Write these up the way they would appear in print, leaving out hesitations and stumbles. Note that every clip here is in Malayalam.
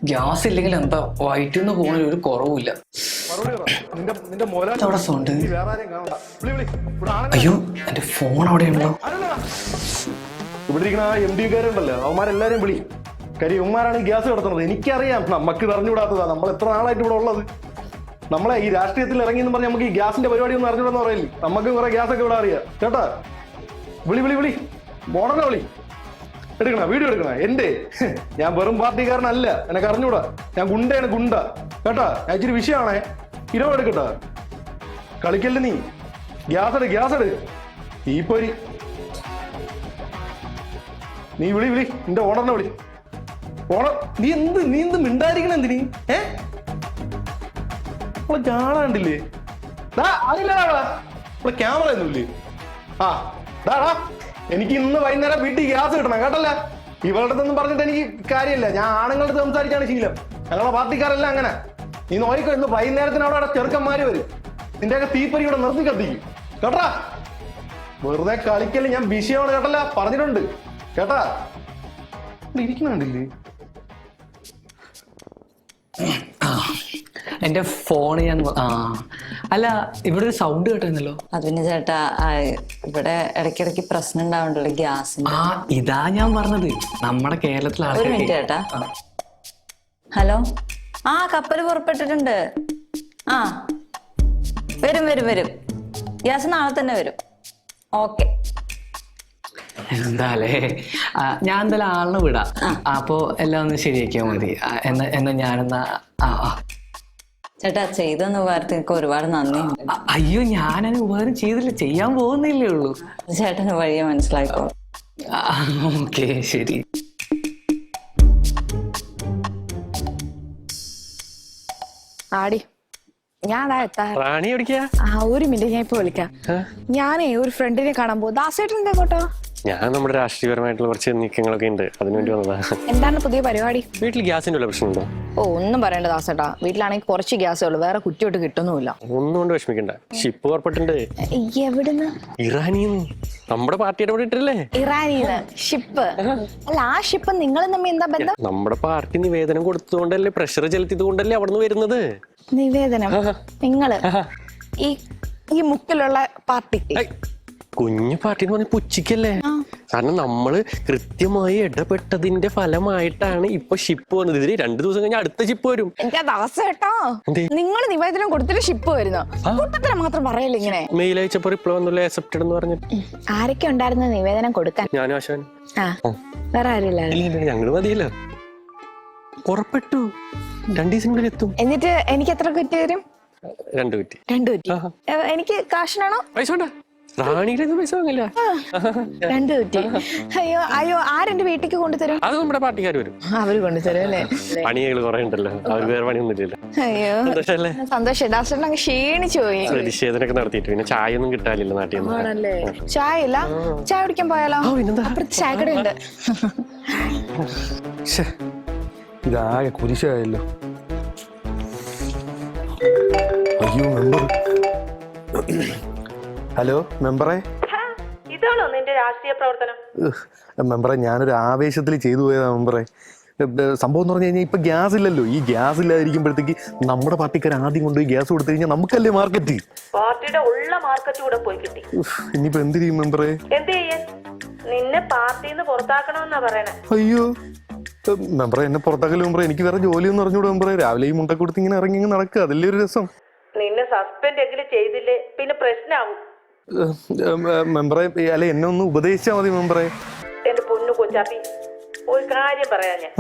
ഗ്യാസ് ഇല്ലെങ്കിൽ എന്താ വയറ്റിന്ന് പോണ ഒരു കുറവില്ല. അവിടെ സൗണ്ട്. അയ്യോ എന്റെ ഫോൺ അവിടെയുണ്ടോ? ഇവിടെ ഇരിക്കണ MD-കാരുണ്ടല്ലോ അവന്മാരെല്ലാരും വിളി. കാര്യം ഉമ്മാരാണ് ഗ്യാസ് കിടത്തുന്നത്. എനിക്കറിയാം, നമുക്ക് ഇത് അറിഞ്ഞുകൂടാത്തതാ. നമ്മൾ എത്ര നാളായിട്ട് ഇവിടെ ഉള്ളത്. നമ്മളെ ഈ രാഷ്ട്രീയത്തിൽ ഇറങ്ങി എന്ന് പറഞ്ഞാൽ നമുക്ക് ഈ ഗ്യാസിന്റെ പരിപാടി ഒന്നും അറിഞ്ഞൂടെന്ന് പറയില്ലേ. നമുക്ക് കുറെ ഗ്യാസ് ഒക്കെ ഇവിടെ അറിയാം കേട്ടാ. വിളി വിളി വിളി മോഡലിനെ വിളി. എടുക്കണ വീഡിയോ എടുക്കണ എന്റെ. ഞാൻ വെറും പാർട്ടിക്കാരനല്ല, എനക്ക് അറിഞ്ഞൂടാ. ഞാൻ ഗുണ്ടയാണ്, ഗുണ്ട കേട്ടാ. ഞാൻ ഇച്ചിരി വിഷയമാണേ. ഇരവ് എടുക്കട്ടാ. കളിക്കല്ല നീ. ഗ്യാസ് എടു, ഗ്യാസ് എടു. ഈ പൊരി നീ വിളി വിളി. നിന്റെ ഓണറിനെ വിളി. ഓണർ നീ എന്ത് മിണ്ടായിരിക്കണ എന്തിന്? കാണാണ്ടില്ലേ? ഇവിടെ ക്യാമറ ഒന്നുമില്ലേ? ആ ഡാടാ, എനിക്ക് ഇന്ന് വൈകുന്നേരം വീട്ടിൽ ഗ്യാസ് കിട്ടണം കേട്ടല്ല. ഇവളുടെ അടുത്തൊന്നും പറഞ്ഞിട്ട് എനിക്ക് കാര്യമില്ല. ഞാൻ ആണുങ്ങളുടെ സംസാരിച്ചാണ് ശീലം. ഞങ്ങളുടെ പാർട്ടിക്കാരെല്ലാം അങ്ങനെ. നീ നോയിക്കോ, ഇന്ന് വൈകുന്നേരത്തിന് അവിടെ ചെറുക്കന്മാര് വരും. നിന്റെയൊക്കെ തീപ്പരി ഇവിടെ നിർത്തി കത്തിക്കും കേട്ടാ. വെറുതെ കളിക്കല്. ഞാൻ വിഷയമാണ് കേട്ടല്ല, പറഞ്ഞിട്ടുണ്ട് കേട്ടാ. ഇവിടെ ഇരിക്കണുണ്ടില്ലേ? എന്റെ ഫോണ് ഞാൻ അല്ല, ഇവിടെ ഒരു സൗണ്ട് കേട്ടിരുന്നല്ലോ. അത് പിന്നെ ചേട്ടാ, ഇവിടെ ഇടയ്ക്കിടയ്ക്ക് പ്രശ്നം ഉണ്ടാവുന്നുണ്ടല്ലോ ഗ്യാസിന്റെ. ഇതാ ഞാൻ പറഞ്ഞത്, നമ്മുടെ കേരളത്തിലെ ഒരു മിനിറ്റ് ചേട്ടാ. ഹലോ, കപ്പല് പുറപ്പെട്ടിട്ടുണ്ട്. വരും വരും വരും. ഗ്യാസ് നാളെ തന്നെ വരും. ഓക്കെ. എന്താലേ, ഞാൻ എന്തായാലും ആളിനെ വിടാം. അപ്പൊ എല്ലാം ഒന്ന് ശരിയാക്കിയാൽ മതി. എന്നാ ഞാനെന്നാ ചേട്ടാ, ചെയ്തെന്ന ഉപകാരത്തിനൊക്കെ ഒരുപാട് നന്ദിയുണ്ട്. അയ്യോ, ഞാനതിന് ഉപകാരം ചെയ്തില്ല, ചെയ്യാൻ പോകുന്നില്ലേ ഉള്ളൂ. ചേട്ടന് വഴിയെ മനസ്സിലാക്കോ. ഓക്കെ ശരി. ആടി ഞാനാ എത്താ. റാണി എവിടേക്കാ? ഒരു മിനിറ്റ്, ഞാൻ ഇപ്പൊ വിളിക്കാം. ഞാനേ ഒരു ഫ്രണ്ടിനെ കാണാൻ പോകും. ദാസേട്ടൻ എന്താ കേട്ടോ? ഞാൻ നമ്മുടെ രാഷ്ട്രീയപരമായിട്ടുള്ള കുറച്ച് നീക്കങ്ങളൊക്കെ ഉണ്ട്, അതിനുവേണ്ടി വന്നതാ. എന്താണ് പുതിയ പരിപാടി? വീട്ടിൽ ഗ്യാസിന്റെ വല്ല പ്രശ്നമുണ്ടോ? ഒന്നും പറയണ്ട ദാസേട്ടാ, വീട്ടിലാണെങ്കിൽ കുറച്ച് ഗ്യാസേ ഉള്ളൂ, വേറെ കുറ്റിയോട്ട് കിട്ടുന്നുമില്ല. ഒന്നും കൊണ്ട് വിഷമിക്കണ്ട. ഷിപ്പ് പുറപ്പെട്ടിട്ടുണ്ട്. എവിടുന്ന്? ഇറാനിന്ന്. നമ്മുടെ പാർട്ടിയുടെ കൂടെ ഇട്ടില്ലേ? ഇറാനിന്ന് ഷിപ്പ്? അല്ല, ആ ഷിപ്പ് നിങ്ങൾ തമ്മിൽ എന്താ ബന്ധം? നമ്മുടെ പാർട്ടി നിവേദനം കൊടുത്തുകൊണ്ടല്ലേ, പ്രഷർ ചെലുത്തിയത് കൊണ്ടല്ലേ അവിടുന്ന് വരുന്നത്. നിവേദനം? നിങ്ങള് ഈ മുക്കിലുള്ള പാർട്ടിക്ക്? കുഞ്ഞു പാർട്ടി എന്ന് പറഞ്ഞ പുച്ചിക്കല്ലേ. കാരണം നമ്മള് കൃത്യമായി ഇടപെട്ടതിന്റെ ഫലമായിട്ടാണ് ഇപ്പൊ ഷിപ്പ് വന്നത്. ഇതിന് 2 ദിവസം കഴിഞ്ഞാൽ അടുത്ത ഷിപ്പ് വരും. എന്റെ ദാസേട്ടോ, നിങ്ങൾ നിവേദനം കൊടുത്തിട്ട് ഷിപ്പ് വരുന്നു. കൂട്ടത്തിനെ മാത്രം പറയല്ലേ ഇങ്ങനെ. മെയിൽ അയച്ചപ്പോ റിപ്ലൈ വന്നില്ല, അക്സെപ്റ്റഡ് എന്ന് പറഞ്ഞിട്ട്. ആരൊക്കെ ഉണ്ടായിരുന്നു നിവേദനം കൊടുക്കാൻ? ഞാനും ആശാൻ. വേറെ ആരില്ല? ഞങ്ങള് മതിയല്ലോ. പുറപ്പെട്ടു, 2 ദിവസത്തിനുള്ളിൽ എത്തും. എന്നിട്ട് എനിക്ക് എത്ര കുറ്റി വരും? 2 കുറ്റി. 2 കുറ്റി. എനിക്ക് കാശിനാണോ? പൈസ വേണ്ട, റാണിയുടെ പൈസ വാങ്ങില്ല. 2 കുറ്റി. അയ്യോ ആരെന്റെ വീട്ടിലേക്ക് കൊണ്ടുതരും? അത് നമ്മുടെ പാർട്ടിക്കാർ വരും. അവര് കൊണ്ടുതരും അല്ലേ? പണികൾ കുറെ ഉണ്ടല്ലോ, അവർ വേറെ പണിയൊന്നും ഇല്ലല്ലോ. അയ്യോ സന്തോഷം. ദാസേട്ടൻ അങ്ങ് ക്ഷീണിച്ചു പോയി. പ്രതിഷേധനൊക്കെ നടത്തിയിട്ട് പിന്നെ ചായ ഒന്നും കിട്ടാനില്ല നാട്ടിൽ നിന്ന്. ആണല്ലേ? ചായ ഇല്ല? ചായ കുടിക്കാൻ പോയാലോ? അപ്പുറത്ത് ചായക്കടയുണ്ട്. ഇതാകെ കുരിശായല്ലോ. അയ്യോ മെമ്പർ. ഹലോ മെമ്പറെ. ഇതാണോ നിന്റെ രാഷ്ട്രീയ പ്രവർത്തനം? മെമ്പറെ, ഞാനൊരു ആവേശത്തിൽ ചെയ്തു പോയതാ മെമ്പറെ. സംഭവം എന്ന് പറഞ്ഞു കഴിഞ്ഞാൽ ഇപ്പൊ ഗ്യാസ് ഇല്ലല്ലോ. ഈ ഗ്യാസ് ഇല്ലാതിരിക്കുമ്പോഴത്തേക്ക് നമ്മുടെ പാർട്ടിക്കാർ ആദ്യം കൊണ്ടുപോയി ഗ്യാസ് കൊടുത്തു കഴിഞ്ഞാൽ നമുക്കല്ലേ മാർക്കറ്റ്. പാർട്ടിയുടെ ഉള്ള മാർക്കറ്റ് കൂടെ പോയി കിട്ടി. ഇനിയിപ്പോ എന്ത് ചെയ്യും മെമ്പറെ? എന്ത് ചെയ്യാൻ? നിന്നെ പാർട്ടിന്ന് പുറത്താക്കണമെന്നാ പറയണേ. അയ്യോ മെമ്പറെ, എന്നെ പുറത്താക്കല് മെമ്പറെ. എനിക്ക് വേറെ ജോലിയൊന്നും അറിഞ്ഞൂടെ മെമ്പറെ. രാവിലെ ഈ മുണ്ട കൊടുത്ത് ഇങ്ങനെ ഇറങ്ങി നടക്കുക, അതല്ലേ ഒരു രസം. നിന്നെ സസ്പെൻഡ് എങ്കിലും ചെയ്തില്ലേ പിന്നെ പ്രശ്നമാവും മെമ്പറെ. അല്ലെ, എന്നെ ഒന്ന് ഉപദേശിച്ചാ മതി മെമ്പറെ. എന്റെ പൊന്നു കൊച്ചാപ്പി, ഒരു കാര്യം പറയാ ഞാൻ.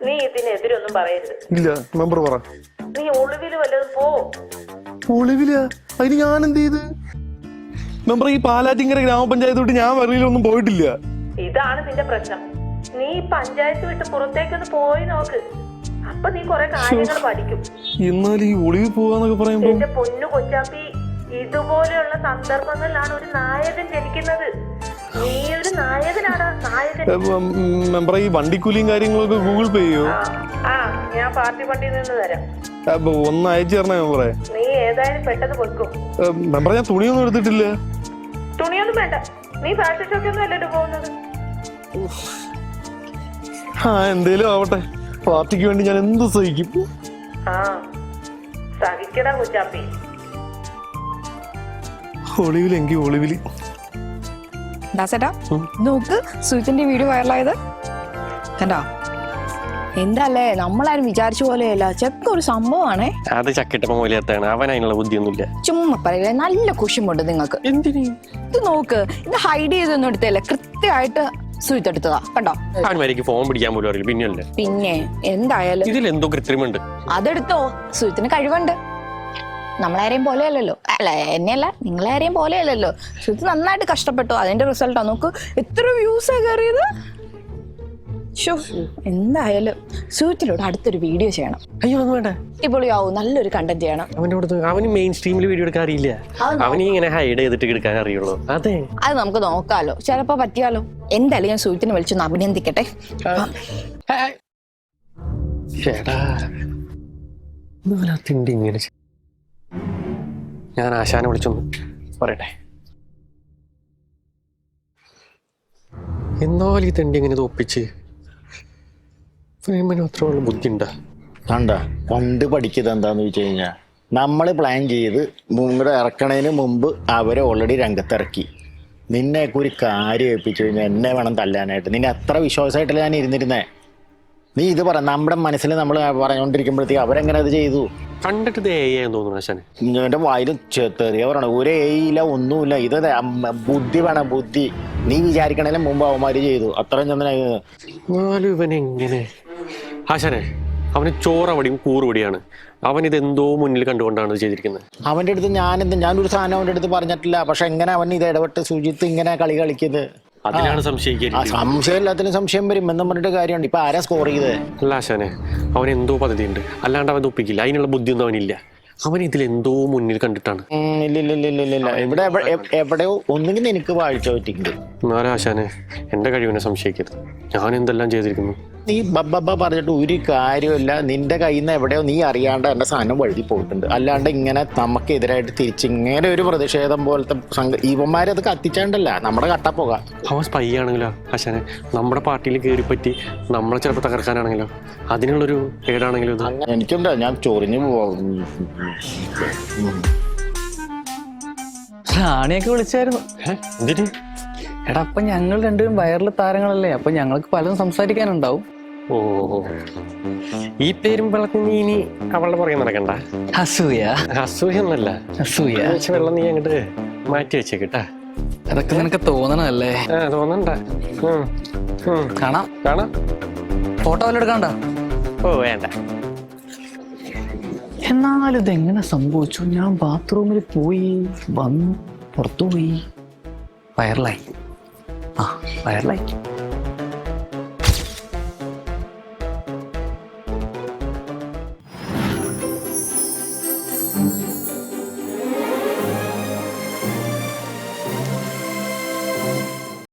നീ ഇതിനെതിരൊന്നും പറയരുത്. ഇല്ല മെമ്പർ പറ. നീ ഒളിവില് വല്ലതും പോ. ഒളിവിലാ? അതിന് ഞാൻ എന്ത് ചെയ്ത് മെമ്പറെ? ഈ പാലാറ്റിങ്കര ഗ്രാമപഞ്ചായത്ത് വിട്ട് ഞാൻ വെളിയിലൊന്നും പോയിട്ടില്ല. ഇതാണ് നിന്റെ പ്രശ്നം. നീ പഞ്ചായത്ത് വിട്ട് പുറത്തേക്കൊന്ന് പോയി നോക്ക്. അപ്പൊ നീ കൊറേ കാര്യങ്ങൾ പഠിക്കും. എന്നാൽ ഈ ഒളിവിൽ പോവാന്നൊക്കെ പറയുമ്പോ എന്റെ പൊന്നു കൊച്ചാപ്പി, ഇതുപോലെയുള്ള സന്ദർഭങ്ങളിലാണ് ഒരു നായകൻ ജനിക്കുന്നത്. നീ ഒരു നായകനാടാ, നായകൻ. മെമ്പറെ, ഈ വണ്ടിക്കൂലിയും കാര്യങ്ങളൊക്കെ ഗൂഗിൾ പേ ചെയ്യോ? ഞാൻ പാർട്ടി വണ്ടിയിൽ നിന്ന് തരാം. ഒന്ന് അയച്ചു തരണേ മെമ്പറെ. നീ ഏതായാലും പെട്ടെന്ന് കൊടുക്കും. മെമ്പറെ, ഞാൻ തുണിയൊന്നും എടുത്തിട്ടില്ല. തുണിയൊന്നും വേണ്ട, നീ ഫാഷൻ ഷോക്കൊന്നും അല്ലല്ലോ പോകുന്നത്. എന്തേലും ആവട്ടെ. പാർട്ടിക്ക് വേണ്ടി ഞാൻ എന്ത് സഹിക്കും. ആ സഹിക്കടാ കുഞ്ഞാപ്പി. ഒളിവിലെങ്കിൽ ഒളിവില്. ദാസേട്ടാ നോക്ക്, സുജിത്തിന്റെ വീഡിയോ വൈറലായത് കണ്ടോ? എന്താല്ലേ, നമ്മളാരും വിചാരിച്ച പോലെയല്ല, ചെക്ക ഒരു സംഭവമാണേ. അത് ചക്കിട്ടപ്പ മൂലത്താണ്, അവൻ അതിനുള്ള ബുദ്ധിയൊന്നുമില്ല. ചുമ്മാ പറയില്ല, നല്ല കുശുമുണ്ട് നിങ്ങൾക്ക്. എന്തിന് ഇത് നോക്ക്, ഇത് ഹൈഡ് ചെയ്തൊന്നും എടുത്തല്ലേ, കൃത്യമായിട്ട് സുജിത്ത് എടുത്തതാ കണ്ടോ? അവന്മാർക്ക് ഫോൺ പിടിക്കാൻ പോലും അറിയില്ല, പിന്നെയല്ലേ. പിന്നെ എന്തായാലും ഇതിലെന്തോ കൃത്രിമുണ്ട്. അതെടുത്തോ, സുജിത്തിന് കഴിവുണ്ട്. നമ്മളാരെയും പോലെയല്ലല്ലോ, അല്ല എന്നെയല്ല നിങ്ങളാരെയും പോലെയല്ലല്ലോ. സുജിത്ത് നന്നായിട്ട് കഷ്ടപ്പെട്ടു, അതിന്റെ റിസൾട്ടാ നോക്ക്, എത്ര വ്യൂസാ കയറിയത്. എന്തായാലും സുജിത്തിലൂടെ അടുത്തൊരു വീഡിയോ ചെയ്യണം. അയ്യോ ഒന്നും വേണ്ട, അടിപൊളിയാവും, നല്ലൊരു കണ്ടന്റ് ചെയ്യണം. അവന് മെയിൻ സ്ട്രീമിൽ വീഡിയോ എടുക്കാൻ അറിയില്ല, അവന് ഇങ്ങനെ ഹൈഡ് ചെയ്തിട്ട് എടുക്കാൻ അറിയുള്ളൂ. അതെ, അത് നമുക്ക് നോക്കാലോ, ചിലപ്പോ പറ്റിയാലോ. എന്തായാലും ഞാൻ സുജിത്തിനെ വിളിച്ചൊന്ന് അഭിനന്ദിക്കട്ടെ. തിണ്ടി ഇങ്ങനെ ഞാൻ ആശാനെ വിളിച്ചൊന്ന് പറയട്ടെ. എന്നാലും ഈ തെണ്ടി എങ്ങനെ തോപ്പിച്ച് അത്രയുള്ള ബുദ്ധിണ്ടാ? കണ്ട പണ്ട് പഠിക്കുന്നത് എന്താന്ന് വെച്ച് കഴിഞ്ഞാൽ നമ്മൾ പ്ലാൻ ചെയ്ത് ഇങ്ങോട്ട് ഇറക്കണതിന് മുമ്പ് അവരെ ഓൾറെഡി രംഗത്തിറക്കി. നിന്നെയൊക്കെ ഒരു കാര്യം ഏൽപ്പിച്ചു കഴിഞ്ഞാൽ എന്നെ വേണം തല്ലാനായിട്ട്. നിന്നെ അത്ര വിശ്വാസമായിട്ടല്ല ഞാൻ ഇരുന്നിരുന്നേ. നീ ഇത് പറ, നമ്മുടെ മനസ്സിൽ നമ്മൾ പറഞ്ഞുകൊണ്ടിരിക്കുമ്പോഴത്തേക്ക് അവരെങ്ങനെ അത് ചെയ്തു? കണ്ടിട്ട് ഇത് AI തോന്നുന്നു ആശാനെ. എൻ്റെ വായിൽ തെറിയ പറയണം, ഒരു AI ഇല്ല, ഒന്നുമില്ല. ഇത് ബുദ്ധി വേണം, ബുദ്ധി. നീ വിചാരിക്കണേലും മുമ്പ് അവന്മാര് ചെയ്തു. അത്രയും ചെന്നാലും ഇവനെങ്ങനെ ആശാനെ, അവന് ചോറവടിയും കൂറുപടിയാണ്. അവൻ ഇതെന്തോ മുന്നിൽ കണ്ടുകൊണ്ടാണ് ഇത് ചെയ്തിരിക്കുന്നത്. അവൻ്റെ അടുത്ത് ഞാനൊരു സാധനം അവൻ്റെ അടുത്ത് പറഞ്ഞിട്ടില്ല. പക്ഷെ എങ്ങനെ അവൻ ഇത് ഇടപെട്ട് സുജിത്ത് ഇങ്ങനെ കളി കളിക്കുന്നത്? അതിലാണ് സംശയിക്കുന്നത്. സംശയം എല്ലാത്തിനും സംശയം വരും എന്നും പറഞ്ഞിട്ട് കാര്യമുണ്ട്. ഇപ്പൊ ആരാ സ്കോർ ചെയ്തത്? അല്ല ആശാനെ, അവൻ എന്തോ പദ്ധതി ഉണ്ട്, അല്ലാണ്ട് അവൻ ഒപ്പിക്കില്ല. അതിനുള്ള ബുദ്ധിയൊന്നും അവനില്ല. അവൻ ഇതിലെന്തോ മുന്നിൽ കണ്ടിട്ടാണ്. ഇല്ല ഇവിടെ എവിടെയോ ഒന്നുകിൽ എനിക്ക് വാഴ്ച പറ്റിയിട്ടുണ്ട്. എന്നാലും ആശാനെ, എന്റെ കഴിവിനെ സംശയിക്കരുത്. ഞാൻ എന്തെല്ലാം ചെയ്തിരിക്കുന്നു. നീ ബബ്ബ പറഞ്ഞിട്ട് ഒരു കാര്യമില്ല. നിന്റെ കയ്യിൽ നിന്ന് എവിടെയോ നീ അറിയാണ്ട് എന്റെ സാധനം വഴുതി പോയിട്ടുണ്ട്. അല്ലാണ്ട് ഇങ്ങനെ നമുക്കെതിരായിട്ട് തിരിച്ചിങ്ങനെ ഒരു പ്രതിഷേധം പോലത്തെ ഇവന്മാരെ അത് കത്തിച്ചാണ്ടല്ല നമ്മുടെ കട്ടപ്പോക. അവൻ സ്പൈ ആണെങ്കിലോ ആശാനെ, നമ്മുടെ പാർട്ടിയിൽ കയറിപ്പറ്റി നമ്മളെ ചിലപ്പോൾ തകർക്കാനാണെങ്കിലോ, അതിനുള്ളൊരു ഏടാണെങ്കിലോ ഇത് എനിക്കുണ്ട്. ഞാൻ ചൊറിഞ്ഞു പോവാം. റാണിയൊക്കെ വിളിച്ചായിരുന്നു. എന്തിന്? എടാ, അപ്പൊ ഞങ്ങൾ രണ്ടുപേരും വൈറൽ താരങ്ങളല്ലേ, അപ്പൊ ഞങ്ങൾക്ക് പലതും സംസാരിക്കാനുണ്ടാവും. ഓ, ഈ പേരും വെള്ളത്തിൽ നീ ഇനി അവളുടെ പുറകെ നടക്കണ്ട. അസൂയ അസൂയൊന്നല്ല, അസൂയ വെള്ളം നീ അങ്ങോട്ട് മാറ്റി വെച്ചേക്കിട്ടാ. അതൊക്കെ നിനക്ക് തോന്നണല്ലേ? തോന്നണ്ട. കാണാം കാണാം. ഫോട്ടോ വല്ല എടുക്കണ്ട? ഓ വേണ്ട. എന്നാലും ഇതെങ്ങനെ സംഭവിച്ചു? ഞാൻ ബാത്റൂമിൽ പോയി വന്നു, പുറത്തു പോയി, വൈറലായി. വൈറലായി.